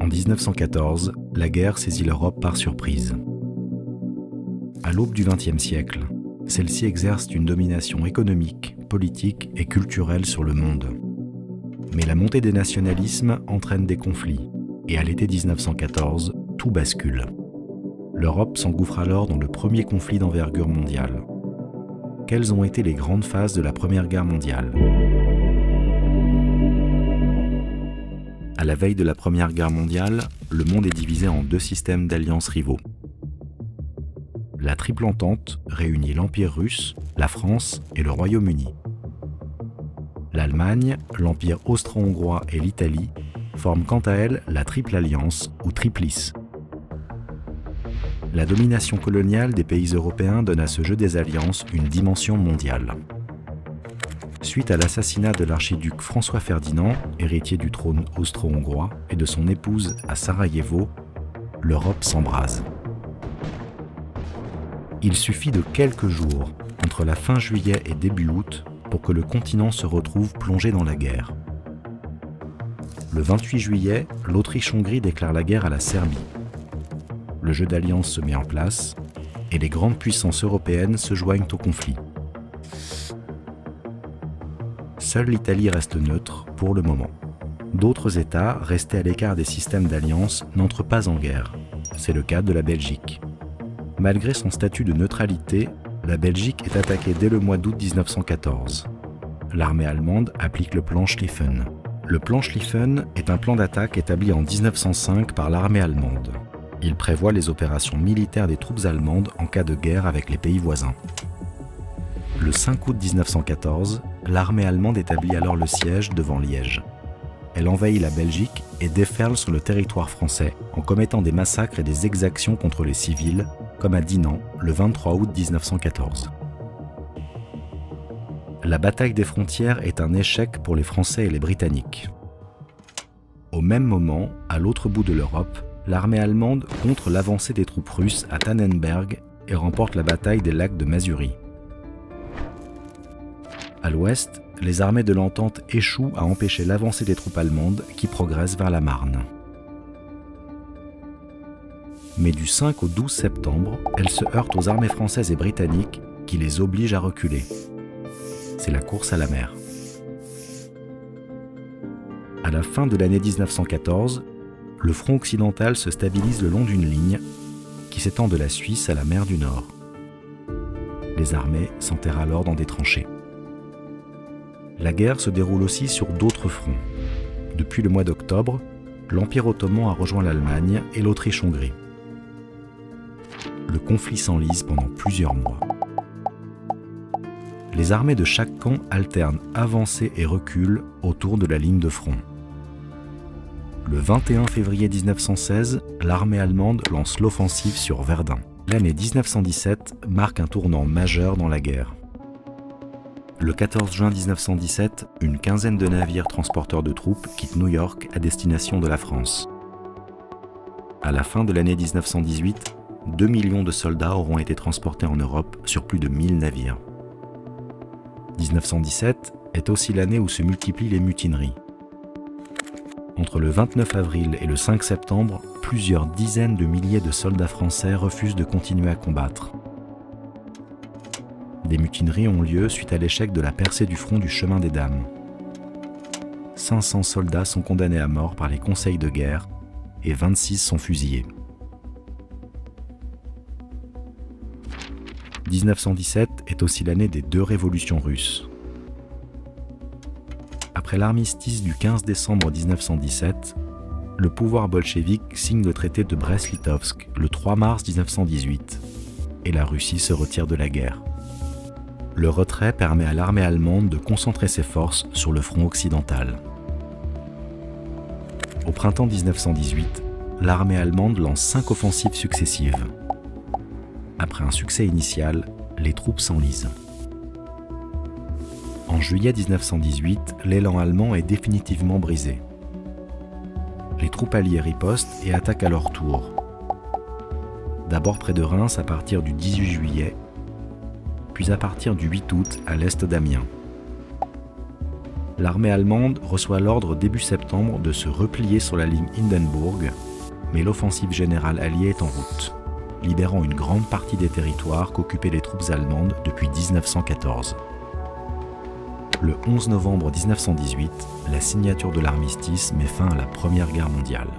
En 1914, la guerre saisit l'Europe par surprise. À l'aube du XXe siècle, celle-ci exerce une domination économique, politique et culturelle sur le monde. Mais la montée des nationalismes entraîne des conflits, et à l'été 1914, tout bascule. L'Europe s'engouffre alors dans le premier conflit d'envergure mondiale. Quelles ont été les grandes phases de la Première Guerre mondiale ? À la veille de la Première Guerre mondiale, le monde est divisé en deux systèmes d'alliances rivaux. La Triple Entente réunit l'Empire russe, la France et le Royaume-Uni. L'Allemagne, l'Empire austro-hongrois et l'Italie forment quant à elles la Triple Alliance ou Triplice. La domination coloniale des pays européens donne à ce jeu des alliances une dimension mondiale. Suite à l'assassinat de l'archiduc François Ferdinand, héritier du trône austro-hongrois, et de son épouse à Sarajevo, l'Europe s'embrase. Il suffit de quelques jours, entre la fin juillet et début août, pour que le continent se retrouve plongé dans la guerre. Le 28 juillet, l'Autriche-Hongrie déclare la guerre à la Serbie. Le jeu d'alliance se met en place, et les grandes puissances européennes se joignent au conflit. Seule l'Italie reste neutre pour le moment. D'autres États, restés à l'écart des systèmes d'alliance, n'entrent pas en guerre. C'est le cas de la Belgique. Malgré son statut de neutralité, la Belgique est attaquée dès le mois d'août 1914. L'armée allemande applique le plan Schlieffen. Le plan Schlieffen est un plan d'attaque établi en 1905 par l'armée allemande. Il prévoit les opérations militaires des troupes allemandes en cas de guerre avec les pays voisins. Le 5 août 1914, l'armée allemande établit alors le siège devant Liège. Elle envahit la Belgique et déferle sur le territoire français en commettant des massacres et des exactions contre les civils, comme à Dinant le 23 août 1914. La bataille des frontières est un échec pour les Français et les Britanniques. Au même moment, à l'autre bout de l'Europe, l'armée allemande contre l'avancée des troupes russes à Tannenberg et remporte la bataille des lacs de Mazurie. À l'ouest, les armées de l'Entente échouent à empêcher l'avancée des troupes allemandes qui progressent vers la Marne. Mais du 5 au 12 septembre, elles se heurtent aux armées françaises et britanniques qui les obligent à reculer. C'est la course à la mer. À la fin de l'année 1914, le front occidental se stabilise le long d'une ligne qui s'étend de la Suisse à la mer du Nord. Les armées s'enterrent alors dans des tranchées. La guerre se déroule aussi sur d'autres fronts. Depuis le mois d'octobre, l'Empire ottoman a rejoint l'Allemagne et l'Autriche-Hongrie. Le conflit s'enlise pendant plusieurs mois. Les armées de chaque camp alternent avancée et recul autour de la ligne de front. Le 21 février 1916, l'armée allemande lance l'offensive sur Verdun. L'année 1917 marque un tournant majeur dans la guerre. Le 14 juin 1917, une quinzaine de navires transporteurs de troupes quittent New York à destination de la France. À la fin de l'année 1918, 2 millions de soldats auront été transportés en Europe sur plus de 1000 navires. 1917 est aussi l'année où se multiplient les mutineries. Entre le 29 avril et le 5 septembre, plusieurs dizaines de milliers de soldats français refusent de continuer à combattre. Des mutineries ont lieu suite à l'échec de la percée du front du chemin des Dames. 500 soldats sont condamnés à mort par les conseils de guerre et 26 sont fusillés. 1917 est aussi l'année des deux révolutions russes. Après l'armistice du 15 décembre 1917, le pouvoir bolchevique signe le traité de Brest-Litovsk le 3 mars 1918 et la Russie se retire de la guerre. Le retrait permet à l'armée allemande de concentrer ses forces sur le front occidental. Au printemps 1918, l'armée allemande lance 5 offensives successives. Après un succès initial, les troupes s'enlisent. En juillet 1918, l'élan allemand est définitivement brisé. Les troupes alliées ripostent et attaquent à leur tour. D'abord près de Reims à partir du 18 juillet, puis à partir du 8 août à l'est d'Amiens. L'armée allemande reçoit l'ordre début septembre de se replier sur la ligne Hindenburg, mais l'offensive générale alliée est en route, libérant une grande partie des territoires qu'occupaient les troupes allemandes depuis 1914. Le 11 novembre 1918, la signature de l'armistice met fin à la Première Guerre mondiale.